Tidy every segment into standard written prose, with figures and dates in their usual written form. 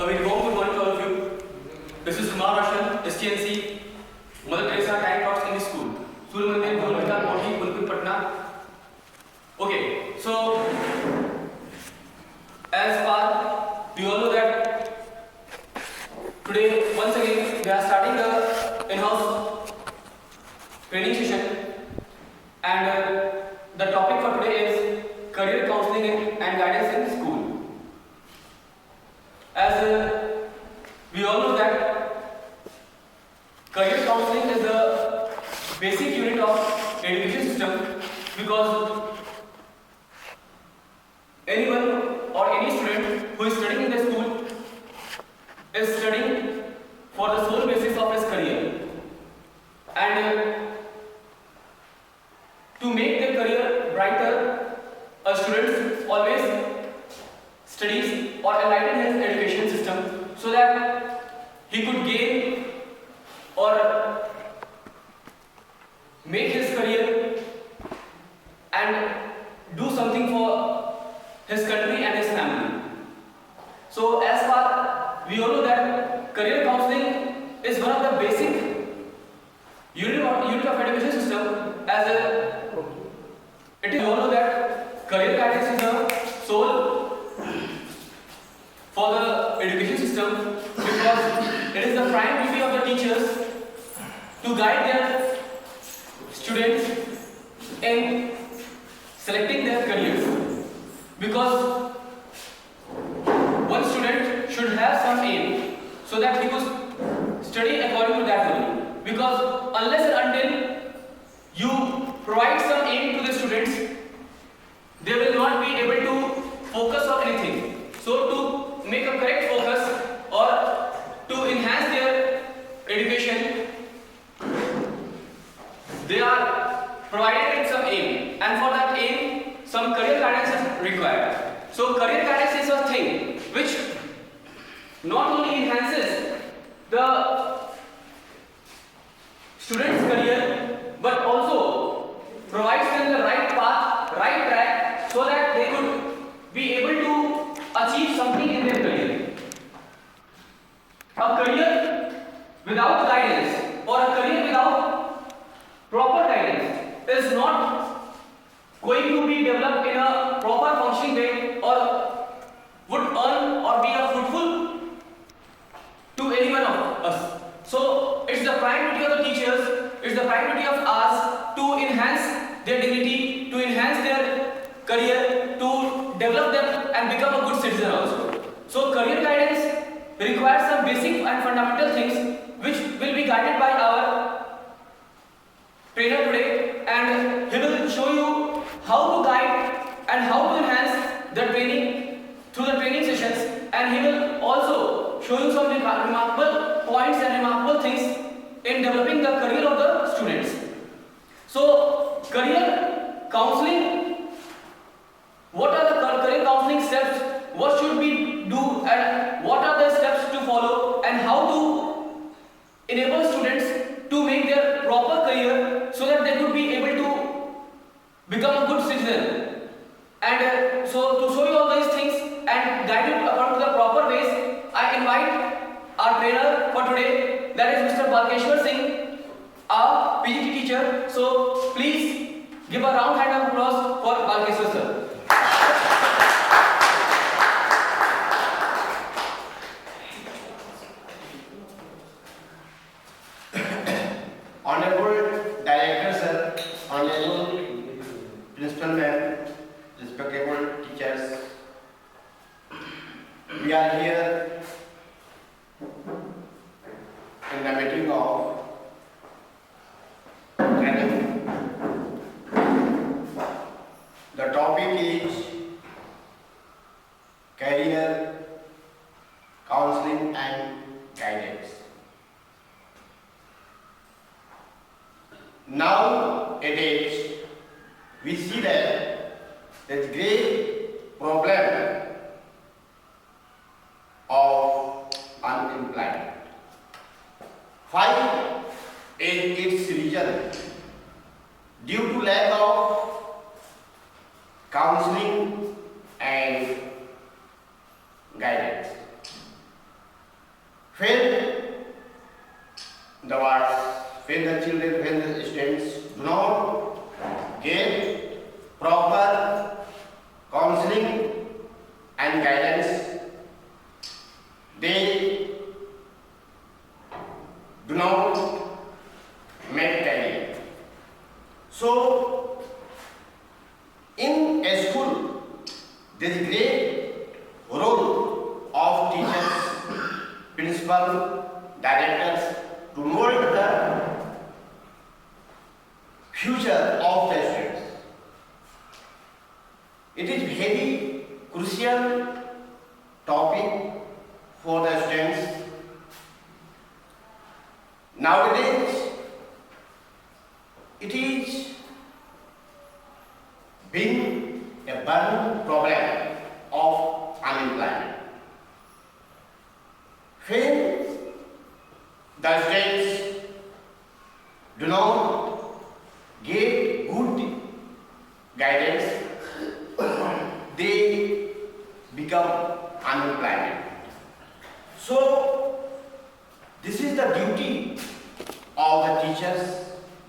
A very warm good morning to all of you. This is Kumar Roshan, STNC, Mother Teresa Time Talks in the School. Surya Mandir, Gurumita, Moti, Gurukul, Patna. Okay, so as far we all know that today once again we are starting the in-house training session, and the topic for today is career counseling and guidance in school. As we all know that career counseling is the basic unit of education system, because anyone or any student who is studying in the school is studying for the sole basis of his career, and to make their career brighter, a student always studies or enlighten his education system so that he could gain or make his career and do something for his country and his family. So as far we all know that career counseling is one of the basic unit of education system, as it is all know that career guidance is the sole for the education system, because it is the prime duty of the teachers to guide their students in selecting their careers, because one student should have some aim so that he could study according to that only, because unless and until you provide some aim to the students, they will not be able to focus on anything. So to make a correct focus or to enhance their education, they are provided with some aim, and for that aim some career guidance is required. So career guidance is a thing which not only enhances the student's career but also provides them the right path, right track, so that they could be able to achieve something in their career. A career without guidance or a career without proper guidance is not going to be developed in a proper functioning way or would earn or be a fruitful to any one of us. So it's the prime duty of the teachers, it's the prime duty of us to enhance their dignity, to enhance their career, to develop them and become a good citizen also. So career guidance requires some basic and fundamental things which will be guided by our trainer today, and he will show you how to guide and how to enhance the training through the training sessions, and he will also show you some remarkable points and remarkable things in developing the career of the students. So career counseling, what are the career counseling steps, what should we do, and what are the steps to follow, and how to enable students to make their proper career so that they could be able to become a good citizen. And so to show you all these things and guide you according to the proper ways, I invite our trainer for today, that is Mr. Balkeshwar Singh, our PGT teacher. So please give a round hand of applause for Balkeshwar sir. Honorable Director Sir, Honorable Principal Ma'am, respectable teachers, we are here in the meeting of training. The topic is career counseling and guidance. Nowadays, we see that there is great problem of unemployment. Why is its reason? Due to lack of counseling and guidance. when the words, when the children, when the students do not get proper counseling and guidance, they do not make career. So, in a school, there is great role of teachers, principal, directors to mold the future of the students. It is very crucial topic for the students. Nowadays, it is being a burning problem of unemployment. When the students do not get good guidance, they become unemployed. So, this is the duty of the teachers,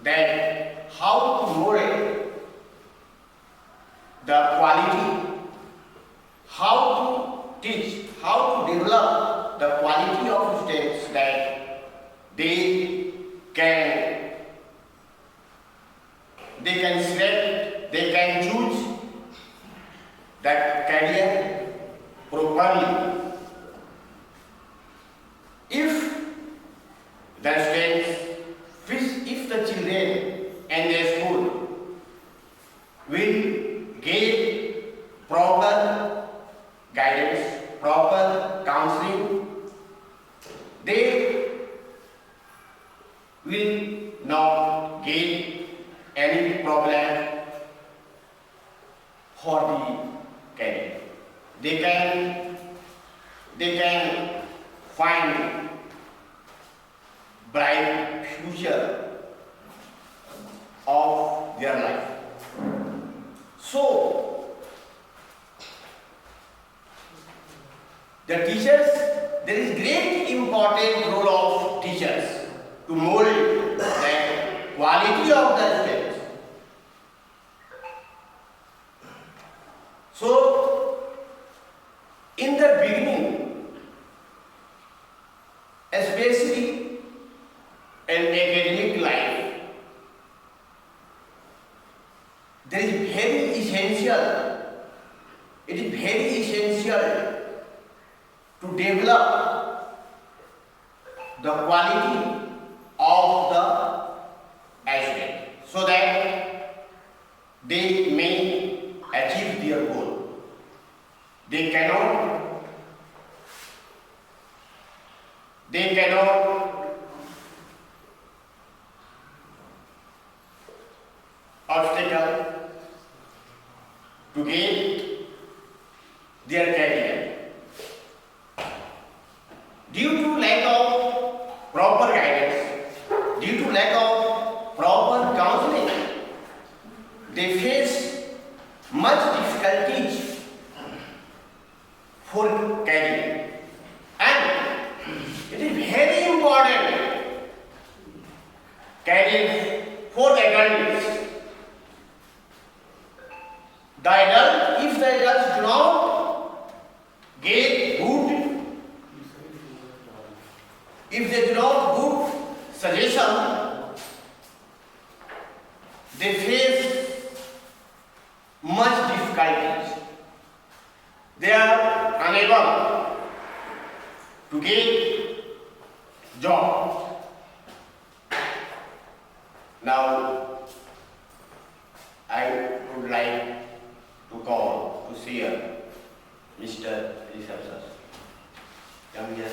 that how to mold the quality, how to teach, how to develop the quality of students, that they can select, they can choose that career properly. If the students, if the children in their school will get proper guidance, proper counseling, they will not get any problem for the career. They can find bright future of their life. So, the teachers, there is great important role of teachers to mold the quality of the students. So, in the beginning, especially in academic life, there is very essential, it is very essential to develop the quality of the student, so that they may achieve their goal. They cannot obstacle to get their career. Due to lack of proper guidance, due to lack of proper counseling, they face much difficulties for career. And it is very important career for the adults. The adult, if the adults do not get good, if they do not good suggestion, they face much difficulties. They are unable to get job. Now, I would like to call to see Mr. Rishabh sir. Come here.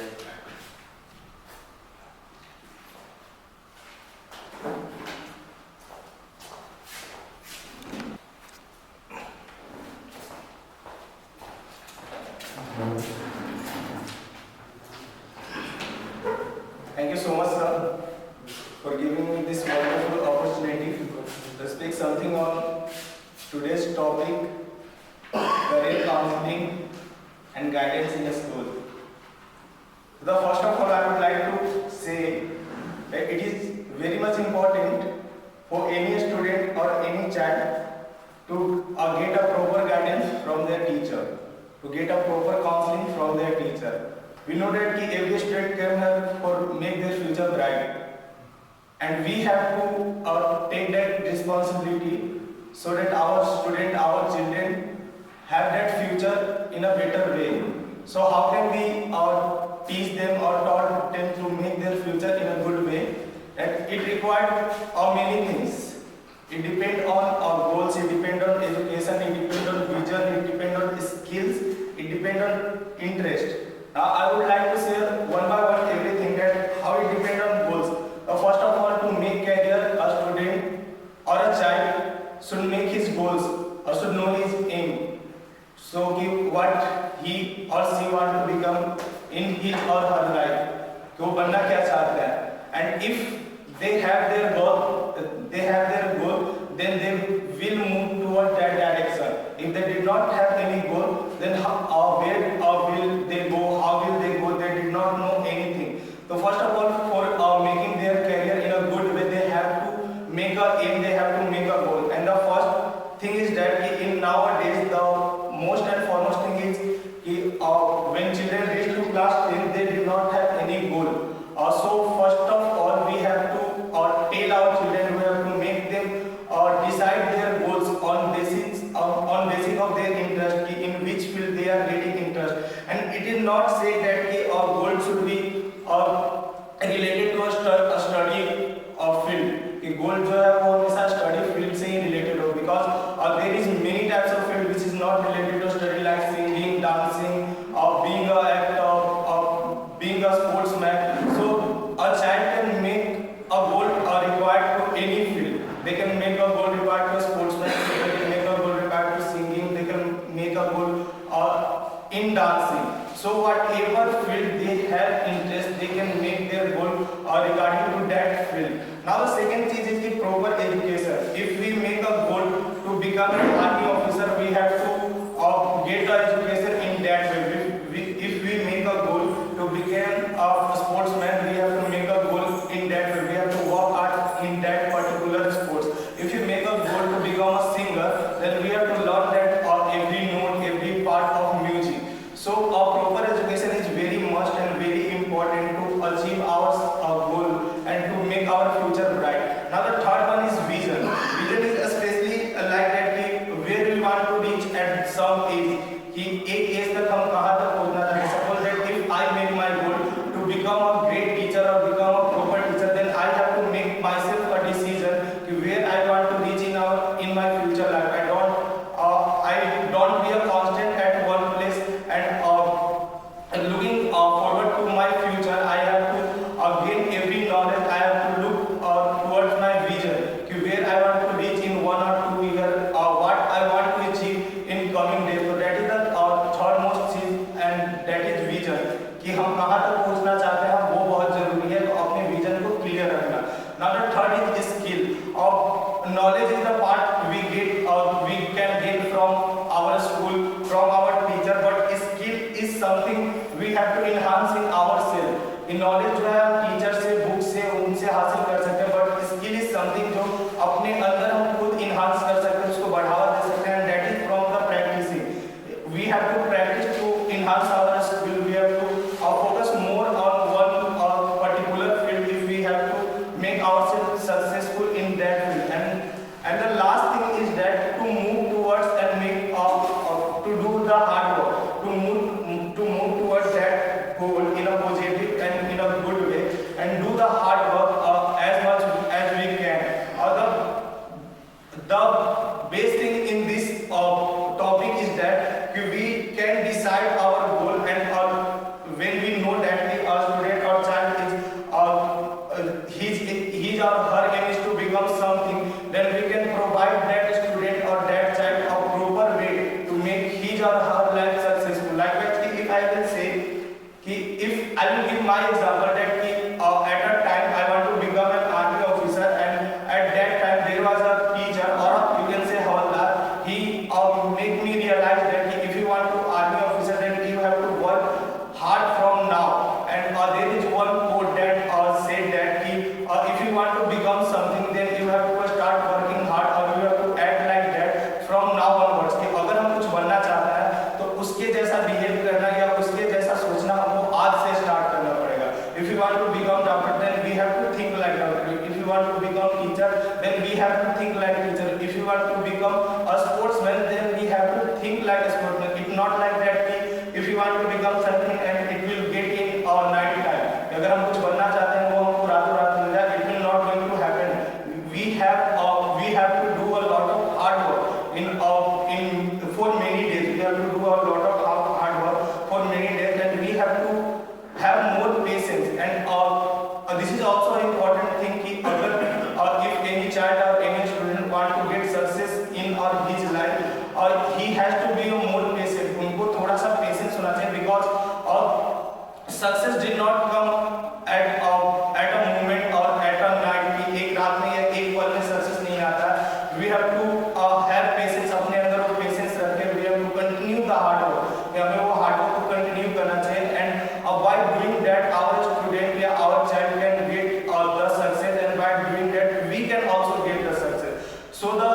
Thank you so much, sir, for giving me this wonderful opportunity to speak something on today's topic, career counseling and guidance in the school. The first of all, I would future. We know that ki every student came here for make their future bright, and we have to take that responsibility so that our student, our children have that future in a better way. So how can we teach them or taught them to make their future in a good way? And it required many things. It depends on our goals, it depends on education, it depends on vision, it depends on skills, it depends on interest. Now I would like to share one by one everything that how it depends on goals. First of all, to make career, a student or a child should make his goals or should know his aim. So give what he or she want to become in his or her life. कि वो बनना क्या चाहता है. And if they have their goal, then they will move towards that direction. If they did not have any goal, then where will they go? How will they go? They did not know anything. So first of all, for making their career in a good way, they have to make a aim. They have to make a goal. And the first thing is that in nowadays the most and foremost thing is when children reach to class 10, they do not have any goal. So first of all, we have to tell our children, we have to make them decide their goals on basis of their interest, in which field they are getting interest. And it is not say that our goal should be related to a study field. कि गोल जो है वो हमेशा study field से ही related हो, because there is many types of field which is not related to study like singing, dancing और being a actor, being a sportsman. So a child can make a goal required to any field. They can make a goal required to sportsman, they can make a goal required to singing, they can make a goal in dancing. So whatever field they have interest, they can make their goal regarding to that field. Now the second thing is the proper education. If we make a goal to become an army officer, we have to get the education in that way. If we make a goal to become a sportsman, we have to make a goal in that way. We have to work hard in that particular sports. If you make a goal to become a singer, then we have to learn that every note, every part of music. So a proper education is very must and very important to achieve our goal and to make our future bright. Now the third one is vision. Vision is especially like that where we want to reach at some age. कि एक as तक हम कहाँ तक पहुँचना चाहते हैं. Suppose that if I make my goal to become a great teacher or become a proper teacher, then I have to make myself a decision कि where I want to reach in my future life. I don't be a constant at one place and looking forward to my future. I have to gain every knowledge. I have to look towards my vision कि where I want to reach in 1 or 2 years, what I want to achieve in coming days. So that is the third most चीज and that is vision कि हम कहाँ तक पहुँचना चाहते हैं, वो बहुत जरूरी है. तो अपने विजन को क्लियर रखना. Now the third is skill. Knowledge is the part we can get from our school, from our teacher, but skill is something we have to enhance in ourselves. Knowledge जो है हम teacher से, book से, उनसे हासिल कर सकते हैं, बट स्किल इज समथिंग जो अपने अंदर हम खुद इनहांस कर सकते हैं, उसको बढ़ावा दे सकते हैं. That is from the practising. We have to practise to enhance our skill. We have to focus more on one particular field if we have to make ourselves successful in that field. And the last thing is that to move towards and make to do the hard work, to move towards that goal in a positive and in a good way, and do the hard work as much as we can. The best thing in this topic is that we can decide our goal, and when we know that our student or child is his or her aim is to become something, then we can provide that student or that child a proper way to make his or her life successful. Like actually, if I will say, if I will give my example that at a time I want to become an army officer, and at that time there was a teacher or you can say Havaldar. He make me realize that if you want to army officer, then you have to work hard from now. And there is one quote that said that if you want to become something, then you have to start working hard, or you have to act like that from now onwards. कि अगर हम कुछ बनना चाहते हैं तो उसके जैसा बिहेव करना या उसके जैसा सोचना have more patience, and this is also an important thing कि अगर if any child or any student want to get success in or his life, he has to be more patient. उनको थोड़ा सा patience होना चाहिए because success did not come at a moment or at a night कि एक रात में या एक पल में success नहीं आता. We have to have patience, अपने अंदर वो patience रखें. We have to continue the hard work. हमें वो hard work को continue करना चाहिए, and by doing that our student या our child can get the success, and by doing that we can also get the success. So the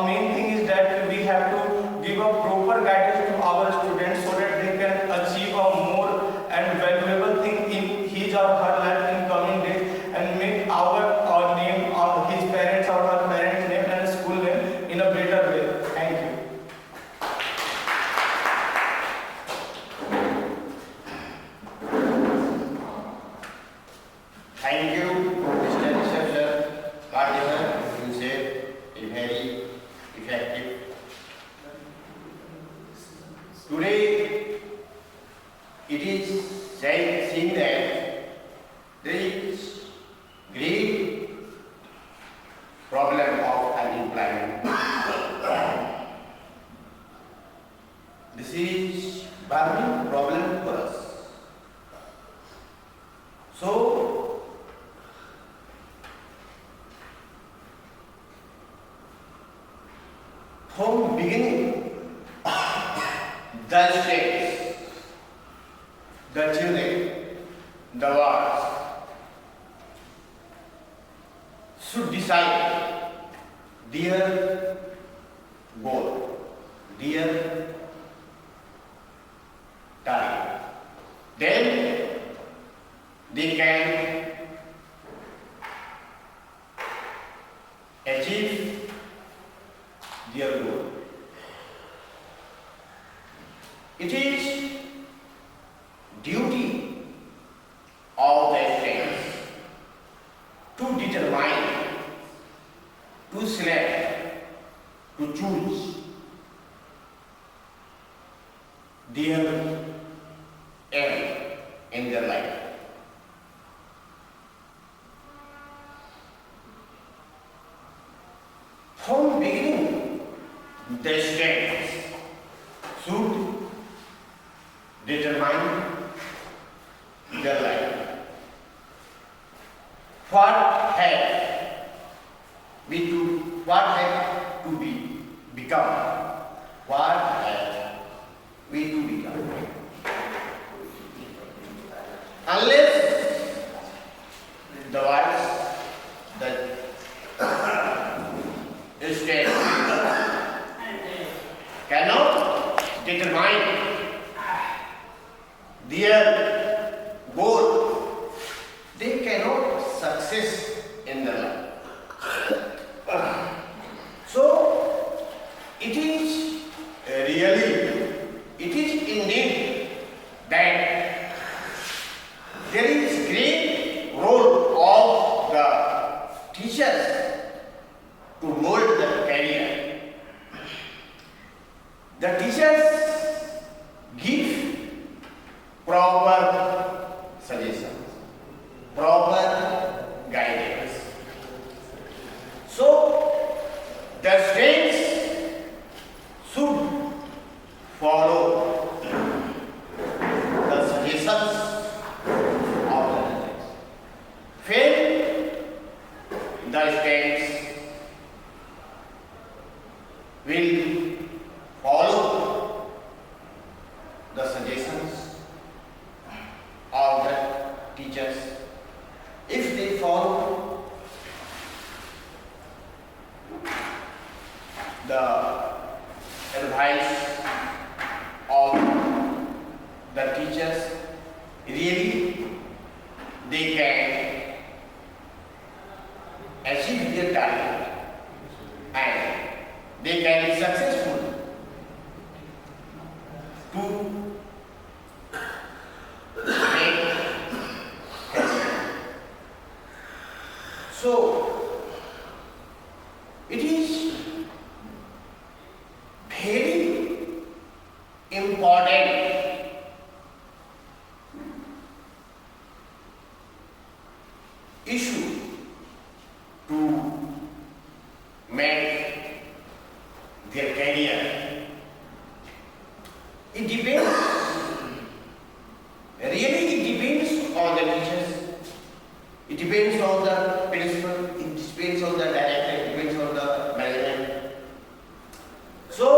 main thing is that we have to give a proper guidance to our students so that they can achieve a more and valuable thing in his or her life in coming days, and make our name or his parents or her parents name and school name in a better way. Thank you. Thank you, Mr. Rishabh sir. Whatever you said is very effective. Today, it is seen that there is great problem of unemployment. This is burning problem for us. So, from beginning, the states, the children, the words should decide their goal, their target. Then they can achieve their goal. It is duty of the parents to determine, to select, to choose their aim in their life. From beginning, the students should determine their life. What have to be become? What have we to become? Unless the words that students cannot determine their goal, they cannot success in their life. So, it is indeed that there is great role of the teachers to mold the career. The teachers give proper suggestions, proper guidance. So, the students should follow the suggestions of the teachers. When the students will follow the suggestions of the teachers. If they follow the advice of the teachers, really they can achieve their target and they can be successful to make. So, it is very important issue to make their career. It depends. Really, it depends on the teachers. It depends on the principal. It depends on the director. It depends on the management. So,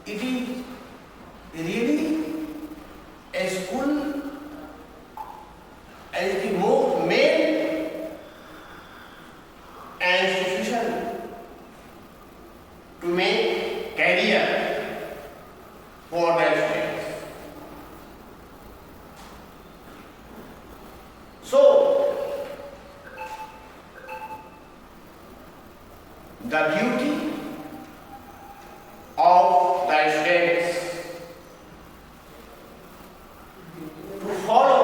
it is really a school as the main institution to make career for their students. So, the duty of the students to follow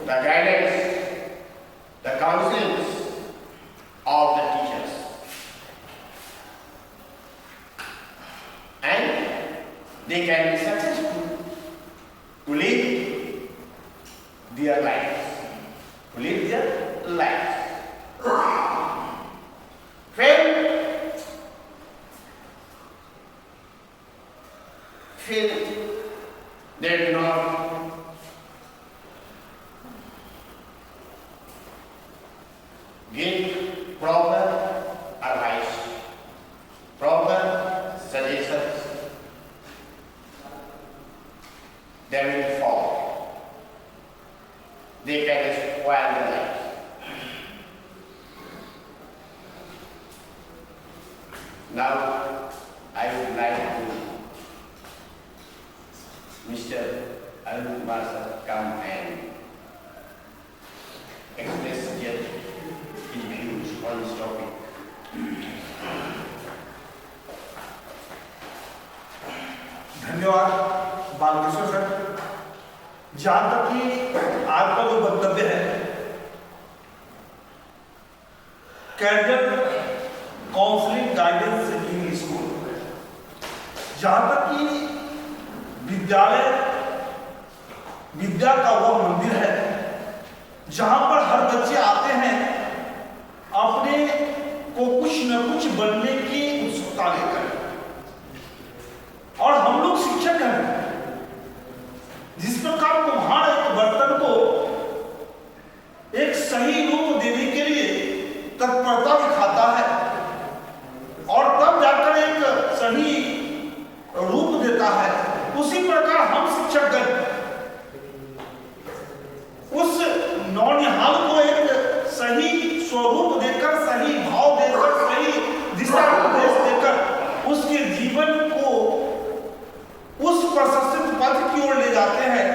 the guidance, the counsels of the teachers, and they can be successful to live their lives, Feel they do not give proper advice, proper suggestions, they will fall. They can spoil their life. Now, I would like to Mr. Arun Kumar sir come and express his views on this topic. धन्यवाद Balkrishna sir. जहां तक कि आज का जो वक्तव्य है career counselling guidance in school, जहां तक कि विद्यालय विद्या का वह मंदिर है जहां पर हर बच्चे आते हैं अपने को कुछ न कुछ बनने की उत्सुकता लेकर, और हम लोग शिक्षक हैं। जिस प्रकार कुम्हार एक बर्तन को एक सही रूप देने के लिए तत्परता दिखाता है और तब जाकर एक सही रूप देता है, उसी प्रकार हम शिक्षकगण उस नौनिहाल को एक सही स्वरूप देकर, सही भाव देकर, सही दिशा निर्देश देकर उसके जीवन को उस प्रशस्त पथ की ओर ले जाते हैं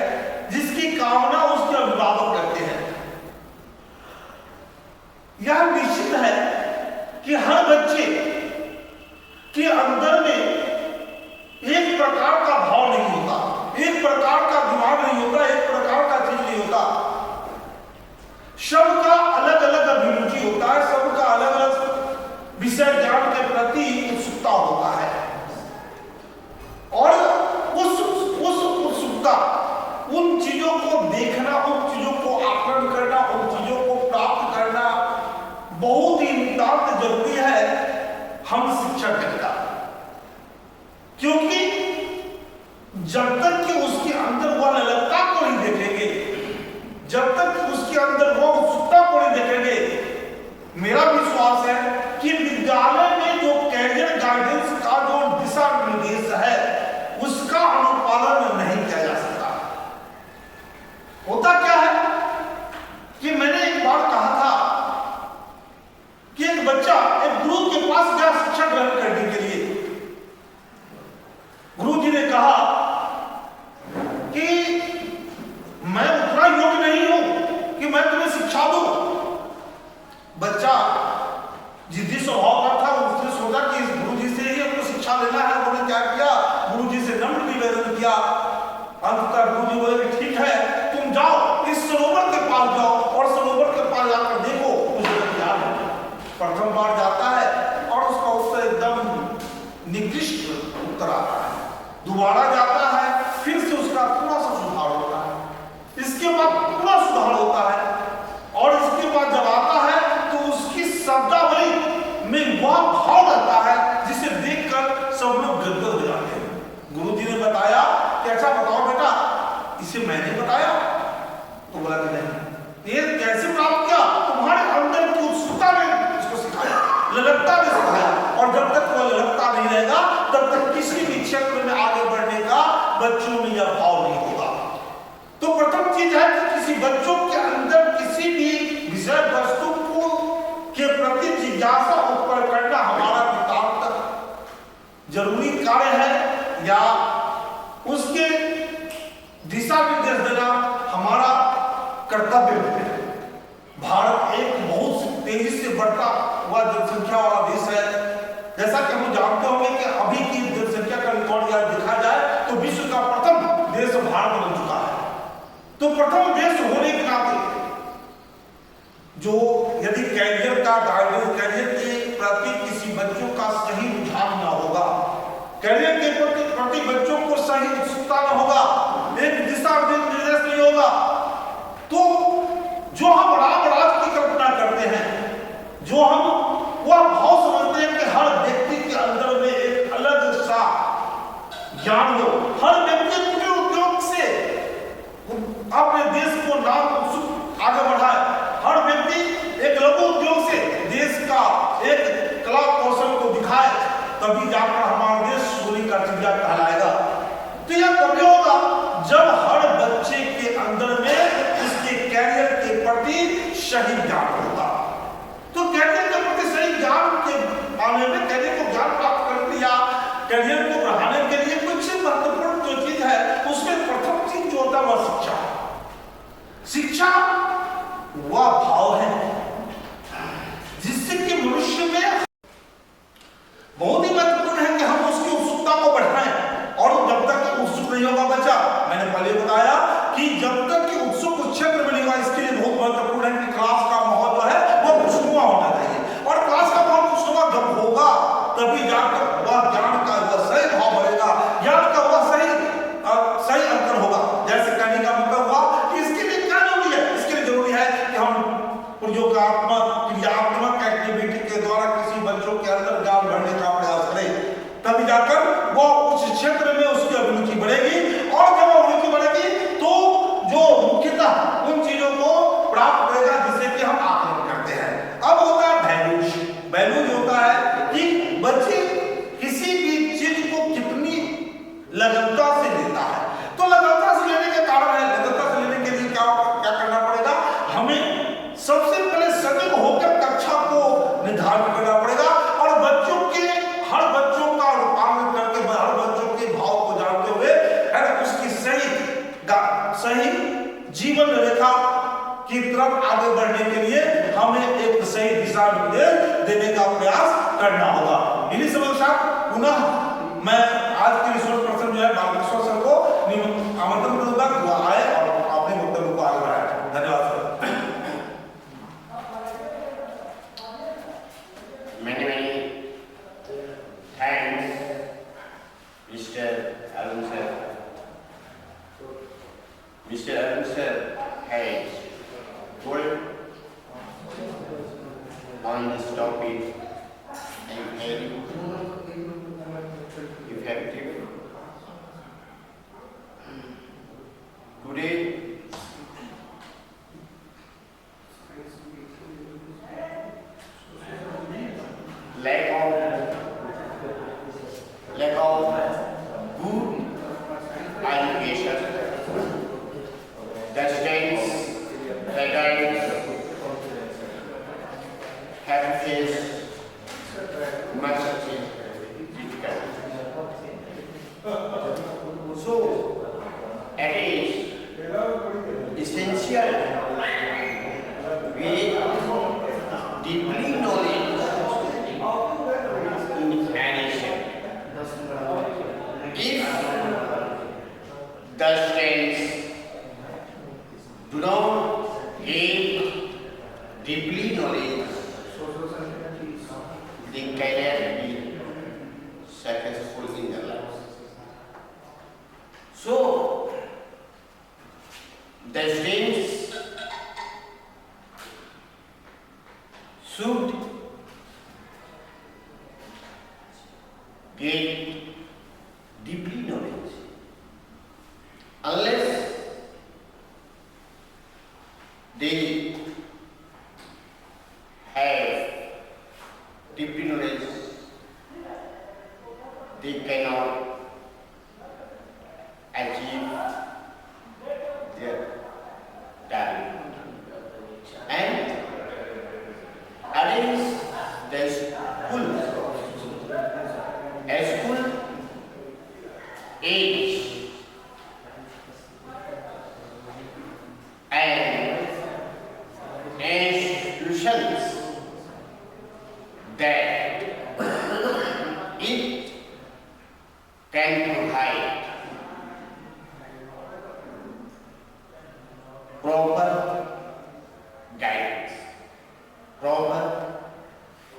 जिसकी कामना उसके अभिभावक करते हैं। यह निश्चित है कि हर बच्चे के अंदर में एक प्रकार का भाव नहीं होता, एक प्रकार का दिमाग नहीं होता, एक प्रकार का चीज नहीं होता। सबका अलग अलग अभिरुचि होता है, सबका अलग अलग विषय ज्ञान के प्रति उत्सुकता होता है, और उस उत्सुकता, उन चीजों को देखना, उन चीजों को आकलन करना, उन चीजों को प्राप्त करना बहुत ही नितांत जरूरी है हम शिक्षक का। क्योंकि जब तक कि उसके अंदर वह ललकता को नहीं देखेंगे, जब तक उसके अंदर वह उत्सुकता को नहीं देखेंगे, मेरा विश्वास है कि विद्यालय में जो कैरियर गाइडेंस का जो दिशा निर्देश है उसका अनुपालन नहीं किया जा सकता। होता क्या है कि मैंने एक बार कहा था कि एक बच्चा एक गुरु के पास गया शिक्षा ग्रहण करने के लिए। गुरु जी ने कहा कि मैं उतना योग्य नहीं हूं कि मैं तुम्हें शिक्षा दूं। बच्चा जिद्दी स्वभाव का था, उसने सोचा कि इस गुरु जी से ही हमको शिक्षा लेना है। उन्होंने क्या किया, गुरु जी से नम्र निवेदन किया। अंततः गुरु जी बोले कि ठीक है, तुम जाओ इस सरोवर के पास जाओ और सरोवर के पास जाकर देखो मुझे क्या है। प्रथम बार जाता है और उसका उत्तर एकदम निकृष्ट उत्तर आता है। दोबारा जाता है उसका थोड़ा सा सुधार होता है, इसके बाद पूरा सुधार होता है, और इसके बाद जब आता है तो उसकी शब्दावली में वह भाव रहता है जिसे देखकर सब लोग गदगद हो जाते हैं। गुरु जी ने बताया कि अच्छा बताओ बेटा, इसे मैंने बताया? तो बोला कि नहीं। ये कैसे प्राप्त किया? तुम्हारे अंदर की उत्सुकता ने इसको सिखाया, ललकता ने सिखाया, और जब तक वह ललकता नहीं रहेगा तब तक किसी भी क्षेत्र में आगे बढ़ने का बच्चों में यह भाव नहीं होगा। तो प्रथम चीज है कि किसी बच्चों के अंदर किसी भी विषय वस्तु को के प्रति जिज्ञासा उत्पन्न करना हमारा नितांत जरूरी कार्य है, या उसके दिशा निर्देश देना हमारा कर्तव्य है। भारत एक बहुत तेजी से बढ़ता हुआ जनसंख्या वाला देश है। जैसा कि हम जानते होंगे कि अभी की जनसंख्या का रिकॉर्ड यदि देखा जाए तो विश्व का प्रथम देश भारत बन चुका है। तो प्रथम देश होने के नाते जो यदि कैरियर का गाइडेंस, कैरियर के प्रति किसी बच्चों का सही रुझान ना होगा, कैरियर के प्रति बच्चों को सही उत्सुकता न होगा, एक दिशा निर्देश नहीं होगा, तो जो हम राम राज की कल्पना करते हैं, जो हम वह भाव समझते हैं कि हर व्यक्ति के अंदर में एक अलग सा ज्ञान हो, हर व्यक्ति कुटीर उद्योग से अपने देश को नाम आगे बढ़ाए, हर व्यक्ति एक लघु उद्योग से देश का एक कला कौशल को दिखाए, तभी जाकर हमारा देश सोने का चिड़िया कहलाएगा। तो यह कभी होगा जब हर बच्चे के अंदर में उसके कैरियर के प्रति सही ज्ञान होगा। तो कैरियर के प्रति सही ज्ञान के मामले में कैरियर को ज्ञान प्राप्त करने या कैरियर को बढ़ाने के लिए कुछ महत्वपूर्ण जो चीज है, उसमें प्रथम चीज जो होता है वह शिक्षा। शिक्षा वह भाव है जिससे कि मनुष्य में बहुत ही महत्वपूर्ण है कि हम उसकी उत्सुकता को बढ़ाएं, और जब तक उत्सुक नहीं होगा बच्चा, मैंने पहले बताया कि जब तक कि उत्सुक उस क्षेत्र में नहीं होगा, इसके लिए बहुत महत्वपूर्ण है कि क्लास का माहौल जो है वह खुशनुमा होना चाहिए, और क्लास का माहौल खुशनुमा जब होगा तभी जाकर वह ज्ञान का वह सही भाव बढ़ेगा, ज्ञान का वह सही अंतर होगा। जैसे कहने का मतलब हुआ कि इसके लिए क्या जरूरी है? इसके लिए जरूरी है कि हम प्रयोगात्मक क्रियात्मक एक्टिविटी के द्वारा किसी बच्चों के अंदर ज्ञान भरने का प्रयास करें, तभी जाकर वो उस क्षेत्र में उसकी अभिरुचि बढ़ेगी, और जब अभिरुचि बढ़ेगी तो जो मुख्यतः उन चीजों को प्राप्त करेगा जिसे कि हम आकलन करते हैं। अब होता है वैल्यूज। वैल्यूज होता है कि बच्चे किसी भी चीज को कितनी लगनता से लेता है। तो लगनता से लेने के कारण है, लगनता से लेने के लिए क्या करना पड़ेगा? हमें सबसे पहले सजग होकर कक्षा को निर्धारित करना पड़ेगा, और बच्चों के हर बच्चों का रूपांतरण करके हर बच्चों के भाव को जानते हुए उसकी सही जीवन रेखा की तरफ आगे बढ़ने के लिए हमें एक सही दिशा निर्देश देने का प्रयास करना होगा। इन्हीं सब साथ पुनः मैं आज के रिसोर्स पर्सन जो है बालकृष्ण सर को आमंत्रण करूंगा कि वो आए और अपने वक्तव्य को आगे बढ़ाए। धन्यवाद sir. Many thanks, Mr. Arun sir. Mr. Arun sir has worked on this topic and very effective. Today, lack of good education, the students, parents have faced much difficulty. So, it is essential we deeply knowledge in financial. If the students do not gain deeply knowledge, they cannot be successful in their lives. So, get deeply knowledge. Unless they have deeply knowledge, they cannot achieve their target. And arrange the school, a school age and institutions that it can provide proper guidance, proper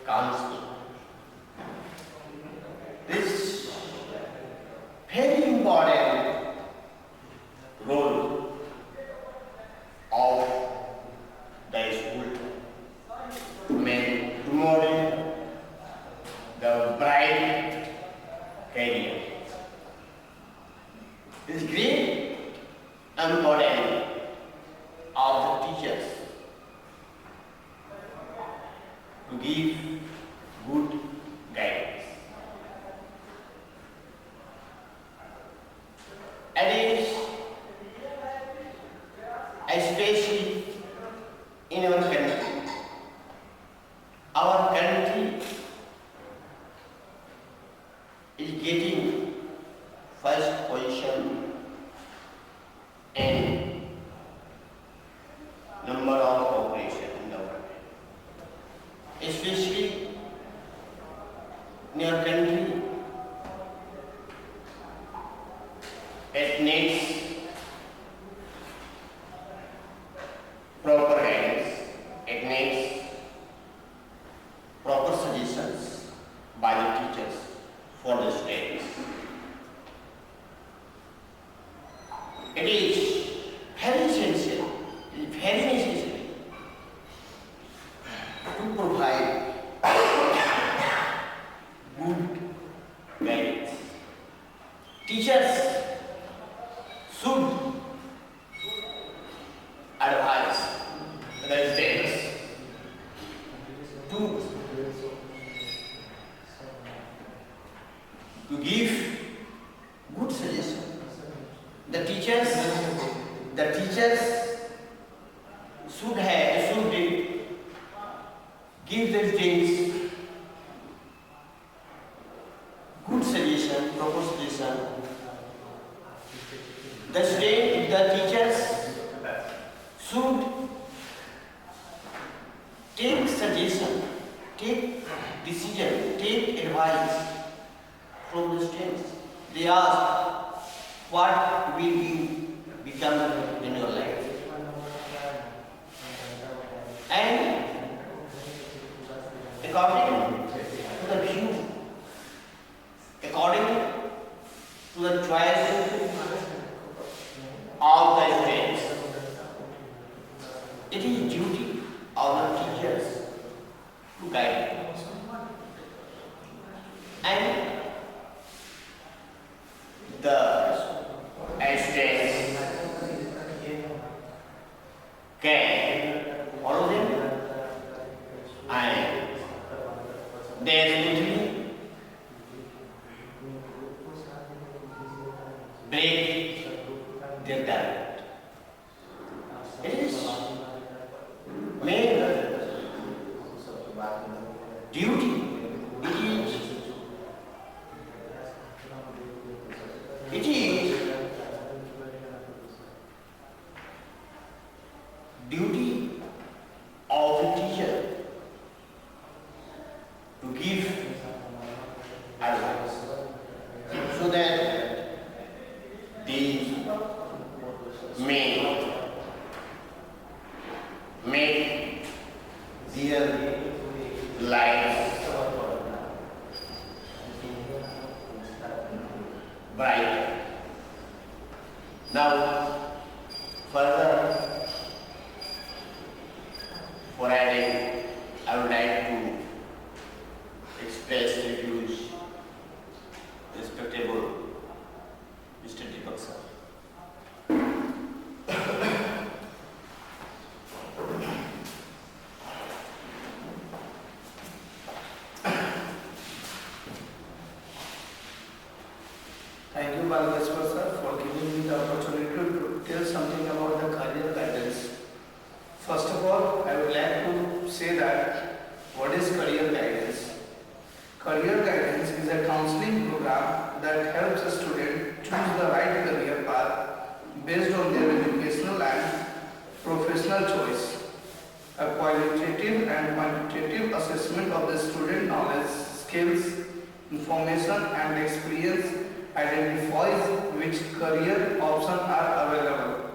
counseling. This very important role of the school to model the bright career. It is great importance of the teachers to give good guidance. And it is especially in our country. Our country is getting first position in number of population in the world. Especially in our country, it needs proper guidance, it needs proper suggestions by the teachers for the students. It is very essential, it is very necessary to provide good guidance. Teachers should advise the students to give good suggestions. The teachers should give the students good suggestion, proper suggestion. The teachers should take suggestion, take decision, take advice from the students. They ask, what will you become in your life? And according to the view, according to the choice of the students, it is duty of the teachers to guide them. And the students can follow them and they smoothly break their target. It is main duty. It is duty of a teacher to give advice so that they may make their lives bright. Now, further, for adding, I would like to express the views Thank you, Balageshwar sir, for giving me the opportunity to tell something about the career guidance. First of all, I would like to say that what is career guidance? Career guidance is a counseling program that helps a student choose the right career path based on their educational and professional choice. A qualitative and quantitative assessment of the student knowledge, skills, information and experience identifies which career options are available.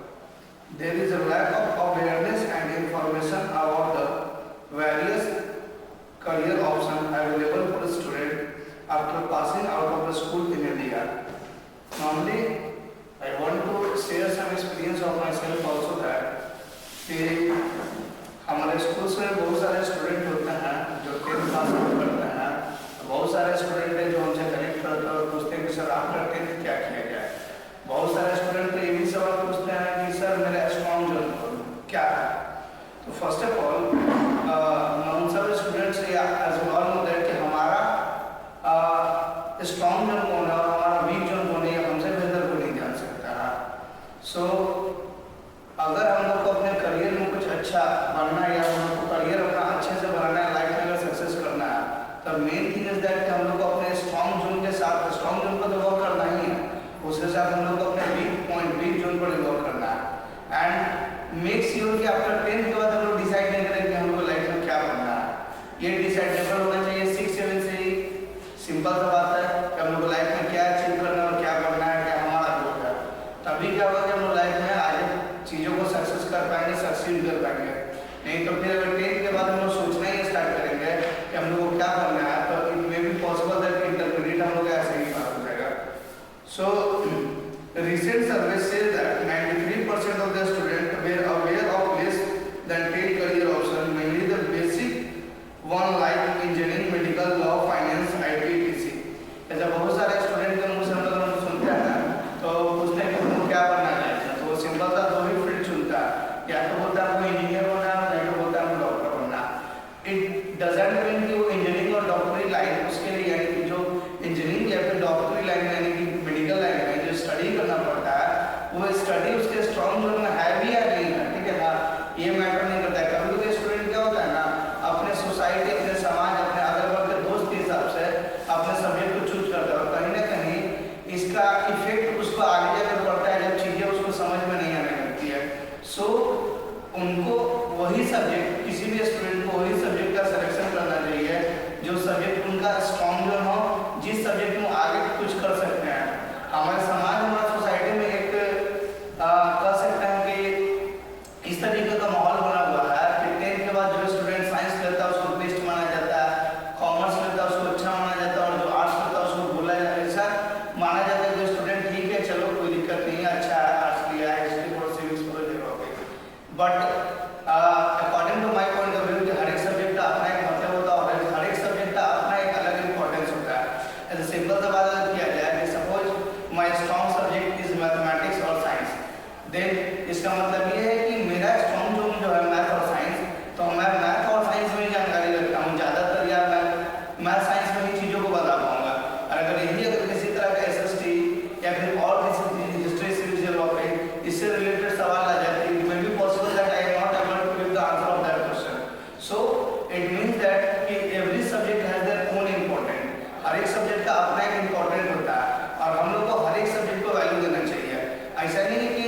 There is a lack of awareness and information about the various career options available for a student after passing out of the school in India. Normally, I want to share some experience of myself also that कि हमारे school में बहुत सारे student होते हैं जो 10th पास करते हैं, बहुत सारे स्टूडेंट हैं जो हमसे कनेक्ट करते हैं और पूछते हैं कि सर आप करते हैं क्या किया जाए। बहुत सारे स्टूडेंट तो ये भी सवाल पूछते हैं कि सर मेरा स्ट्रॉन्ग जोन क्या है। तो फर्स्ट ऑफ ऑल मैं उन सब स्टूडेंट्स से एज ऑल नो दैट कि हमारा स्ट्रॉन्ग जोन कौन है और हमारा वीक जोन कौन है, हमसे बेहतर कोई नहीं जान सकता है। सो अगर हम लोग को अपने करियर में कुछ अच्छा बनना है या हम लोग को करियर अपना अच्छे से बनाना है, लाइफ में अगर सक्सेस करना है, तो मेन थिंग इज दैट हम लोग को अपने स्ट्रॉन्ग जोन के साथ स्ट्रॉन्ग जोन पर तो वर्क करना ही है, उसके साथ हम लोग को अपने वीक पॉइंट वीक जोन पर वर्क करना है। एंड मेक श्योर कि आफ्टर 10th के बाद हम लोग डिसाइड नहीं करें कि हम लोग को लाइफ में क्या बनना है। ये डिसाइडेबल होना चाहिए 6-7 से ही। सिंपल सा बात है कि हम लोग को लाइफ में क्या अचीव करना है और क्या करना है, क्या हमारा गोल है। तभी क्या होगा कि हम लोग लाइफ में आगे चीज़ों को सक्सेस कर पाएंगे, सक्सीड कर पाएंगे। नहीं तो फिर अगर 10th के बाद हम लोग सोचना ही स्टार्ट करेंगे कि हम लोग को क्या करना है, तो it may be possible that intermediate हम लोग ऐसे ही पास हो जाएगा। सो recent survey says that 93% of the students were aware of less than 10 career options, mainly the basic one like engineering, medical, law, finance, IT, etc. ऐसा बहुत सारे student के मुंह से हम लोग सुनते हैं ना, तो पूछते हैं कि तुमको क्या बनना है, तो वो सिंपल सा दो ही फील्ड चुनता है, या तो बोलता है हमको इंजीनियर बनना है, या तो बोलता है हमको डॉक्टर बनना। इट डजंट मीन कि वो इंजीनियरिंग और डॉक्टरी लाइन उसके लिए, यानी कि जो इंजीनियरिंग या फिर डॉक्टरी लाइन यानी कि मेडिकल लाइन में जो स्टडी करना पड़ता है, वो स्टडी उसके स्ट्रॉन्ग जोन में है भी या नहीं है, ठीक है ना, ये मैटर नहीं करता है। कभी कभी स्टूडेंट क्या होता है ना, अपने सोसाइटी, अपने समाज, अपने अगल बगल के दोस्त के हिसाब से अपने सब्जेक्ट को चूज करता है, और कहीं ना कहीं इसका इफेक्ट उसको आगे जाकर पड़ता है जब चीज़ें उसको समझ में नहीं आने लगती है। सो उनको वही सब्जेक्ट, किसी भी स्टूडेंट को वही सब्जेक्ट का सिलेक्शन करना चाहिए जो सब्जेक्ट उनका स्ट्रॉन्ग जोन हो, जिस सब्जेक्ट में आगे कुछ कर सकते हैं। हमारे समाज, हमारे सोसाइटी में एक कह सकते हैं कि इस तरीके का माहौल बना हुआ है कि 10th के बाद जो स्टूडेंट साइंस लेता है उसको बेस्ट माना जाता है, कॉमर्स लेता है उसको अच्छा माना जाता है, और जो आर्ट्स लेता है उसको बोला जाता है, ऐसा माना जाता है कि स्टूडेंट ठीक है, चलो कोई दिक्कत नहीं है, अच्छा है, आर्ट्स लिया है, हिस्ट्री और सिविक्स पर देखोगे। But according to my point of view कि हर एक सब्जेक्ट का अपना एक मतलब होता है और हर एक सब्जेक्ट का अपना एक अलग इंपॉर्टेंस होता है। ऐसे सिंपल सा बात अगर किया जाए कि suppose my strong subject is mathematics और साइंस, देन इसका मतलब ये है कि मेरा स्ट्रॉन्ग जोन जो है मैथ और साइंस, तो मैं मैथ और साइंस में ही जानकारी रखता हूँ ज़्यादातर, या मैं मैथ साइंस में ही चीज़ों को बता पाऊंगा। और अगर यही अगर किसी तरह का SST या फिर और किसी हिस्ट्री सिविक्स ज्योग्राफी इससे रिलेटेड सवाल आ जाते हैं, it may be possible that I am not able to give the answer of that question. So it means that कि every subject has their own important, हर एक सब्जेक्ट का अपना एक इम्पोर्टेंट होता है, और हम लोग को हर एक सब्जेक्ट को वैल्यू देना चाहिए। ऐसा नहीं है कि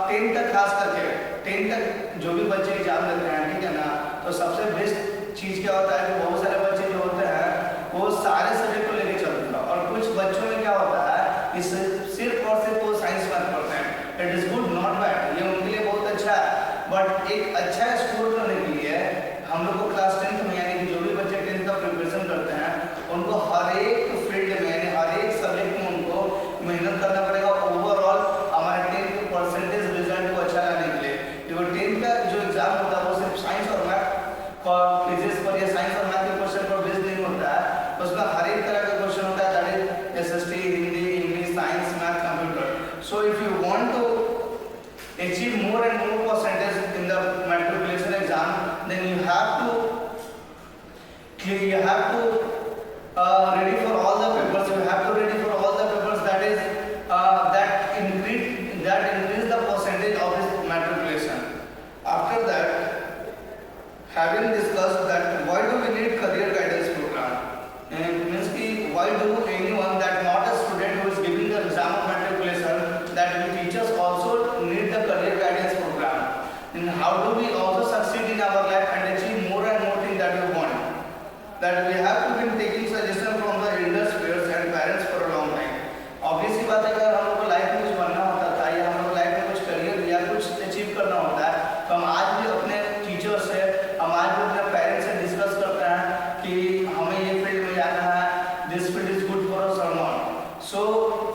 10th तक, खास करके 10th तक जो भी बच्चे एग्जाम देते हैं, ठीक है ना, तो सबसे बेस्ट चीज़ क्या होता है कि बहुत सारे बच्चे जो होते हैं वो सारे सब्जेक्ट को लेके चलते हैं, और कुछ बच्चों में क्या होता है कि सिर्फ और सिर्फ वो साइंस मैथ पढ़ते हैं। It is good, not bad, ये उनके लिए बहुत अच्छा है, बट एक अच्छा स्कोर करने के लिए हम लोग को क्लास 10th में, यानी कि जो भी बच्चे 10th का प्रिपरेशन करते हैं, उनको हर एक फील्ड में, यानी हर एक सब्जेक्ट में उनको मेहनत करना पड़ेगा ओवरऑल हमारे 10th के परसेंटेज रिजल्ट को अच्छा लाने के लिए। क्योंकि 10th का जो एग्जाम होता है वो सिर्फ साइंस और मैथ फिजिक्स पर या साइंस और मैथ के क्वेश्चन पर बेस्ड नहीं होता है, उसमें हर एक तरह का क्वेश्चन होता है, that is SST, Hindi, English, science, math, computer. So if you want to achieve more and more percentage in the matriculation exam, then you have to ready for all the papers. You have to ready for all the papers that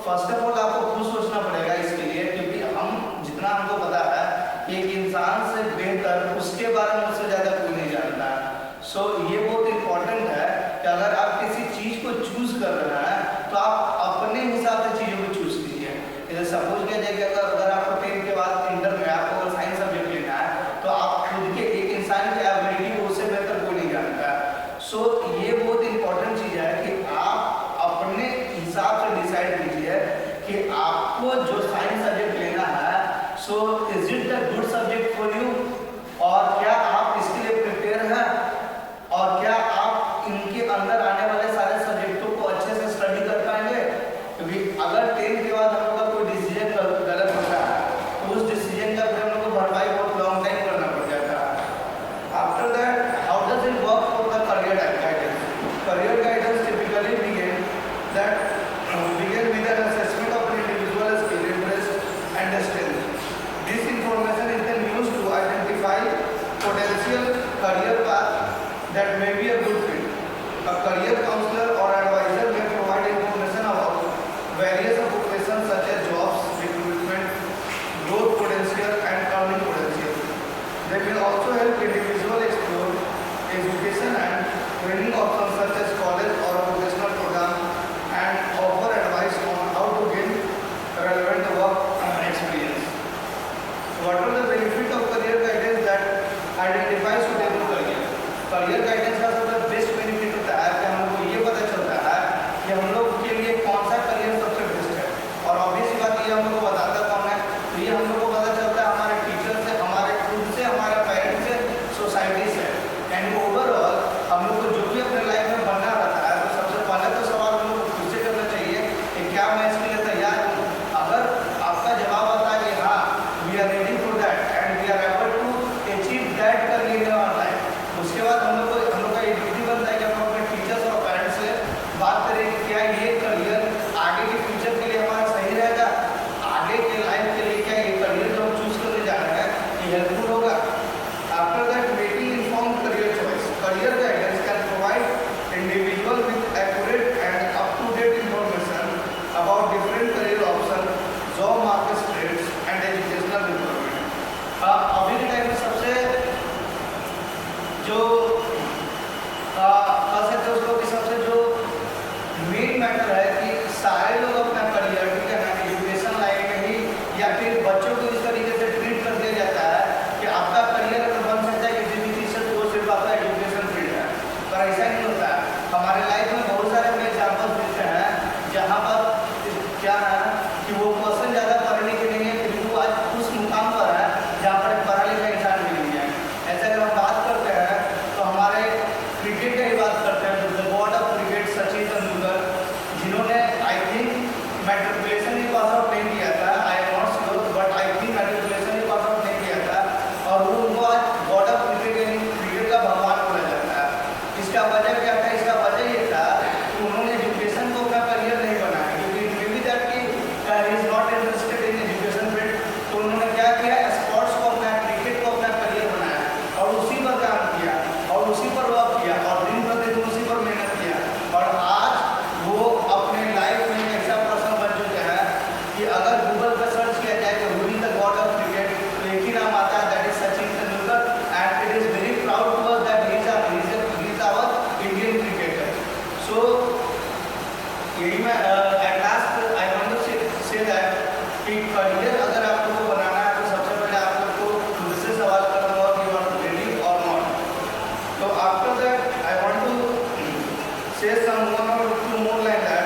first of all आपको खुद सोचना पड़ेगा इसके लिए, क्योंकि हम जितना हमको पता है कि एक इंसान से बेहतर उसके बारे में उससे ज़्यादा कोई नहीं जानता है। सो ये बहुत इम्पोर्टेंट है कि अगर आप किसी चीज़ को चूज कर रहे हैं तो आप अपने हिसाब से चीज़ों को चूज कीजिए। जैसे सपोज किया जाए कि अगर आपको 10 के बाद इंटर में आपको अगर साइंस सब्जेक्ट लेना है तो आप खुद के एक इंसान की एबिलिटी को उससे बेहतर कोई नहीं जानता है। सो ये बहुत इम्पोर्टेंट चीज़ है कि आप अपने हिसाब से डिसाइड कीजिए कि आपको जो साइंस सब्जेक्ट लेना है so is it the good subject for you, और क्या आप इसके लिए प्रिपेयर हैं, और क्या आप इनके अंदर आने वाले सारे सब्जेक्टों को अच्छे से स्टडी कर पाएंगे। क्योंकि अगर 10 के बाद हम लोग का कोई डिसीजन गलत होता है तो उस डिसीजन का फिर हम लोग को भरपाई बहुत लॉन्ग टाइम करना पड़ जाता है। After that how does it work for the career guidance? Career guidance typically begin with an assessment of an individual's skill, interest and strength. This information is then used to identify potential career path that may be a good fit. A career counselor or advisor may provide information about various occupations such as jobs, recruitment, growth potential and earning potential. They will also help individuals explore education and training options such as college or vocational program and offer advice on how to gain relevant work experience. What are the benefits of career guidance that identifies suitable career? Career guidance का सबसे best benefit होता है कि हम लोग को ये पता चलता है कि हम लोग के लिए कौन सा करियर सबसे बेस्ट है। और ऑब्वियस बात ये हम लोग को बताता कौन है, तो ये हम लोग को पता चलता है हमारे टीचर से, हमारे खुद से, हमारे पेरेंट्स से, सोसाइटी से। एंड ओवरऑल हम लोग को जो भी अपने लाइफ में बनना रहता है तो सबसे पहले तो सवाल हम लोग को खुद से करना चाहिए कि क्या मैं इसके लिए तैयार हूँ। अगर आपका जवाब आता है कि हाँ we are ready for that and we are able to achieve that career in our life, उसके बाद हम लोग का ये ड्यूटी बनता है कि हम अपने टीचर्स और पेरेंट्स से बात करें कि क्या ये करियर आगे के फ्यूचर के लिए हमारा सही रहेगा, आगे के लाइफ के लिए क्या ये करियर जो हम चूज करने जा रहे हैं ये हेल्पफुल होगा। After that making informed career choice, career guidance can provide individual with accurate and up to date information about different career option, job market trends and educational development. अभी के टाइम में सबसे जो कह सकते हैं उसको कि सबसे जो मेन मैटर है कि सारे लोग अपना करियर, ठीक है ना, एजुकेशन लाइन में ही या फिर बच्चों को इस तरीके से ट्रीट कर दिया जाता है कि आपका करियर अगर बन सकता है किसी भी चीज़ से तो वो सिर्फ आपका एजुकेशन फील्ड है, पर ऐसा नहीं होता है। हमारे लाइफ में बहुत सारे हम एग्जाम्पल्स देखते हैं जहाँ पर क्या है कि वो पर्सन ज़्यादा पढ़ने के नहीं है फिर वो आज उस मुकाम पर है जहाँ पर एक पढ़ा लिखा इंसान भी नहीं है। ऐसा अगर हम बात करते हैं तो हमारे क्रिकेट की ही बात करते हैं, the god of cricket Sachin Tendulkar, जिन्होंने आई थिंक मैट्रिकुलेशन ही पास आउट नहीं किया था, I am not sure but I think matriculation ही पास आउट नहीं किया था और वो उनको आज गॉड ऑफ क्रिकेट यानी क्रिकेट का भगवान बोला जाता है। इसका वजह क्या था? इसका वजह ये था कि उन्होंने एजुकेशन को अपना करियर नहीं बनाया, क्योंकि इट मे बी दैट कि is not interested in education field, तो उन्होंने क्या किया, स्पोर्ट्स को अपना, क्रिकेट को अपना करियर बनाया और उसी पर काम किया और उसी पर वर्क किया और दिन प्रतिदिन उसी पर मेहनत किया और आज वो अपने लाइफ में ऐसा पर्सन बन चुके हैं कि अगर गूगल पर सर्च किया जाए तो who is the god of cricket तो एक ही नाम आता है, that is Sachin Tendulkar and it is very proud to us that he is our Indian cricketer. So यही मैं at last I want to say that कि करियर अगर आप लोगों को बनाना है तो सबसे पहले आप लोग को खुद से सवाल करना होगा कि you are ready or not. तो after that I want to say some one or two more like that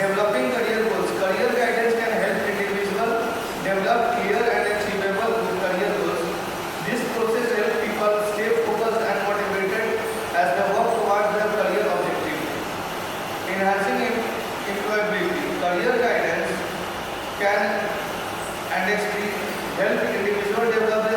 developing career goals, career guidance can help individual develop clear and achievable career goals. This process help people stay focused and motivated as they work towards their career objective. Enhancing employability, career guidance can and help individual develop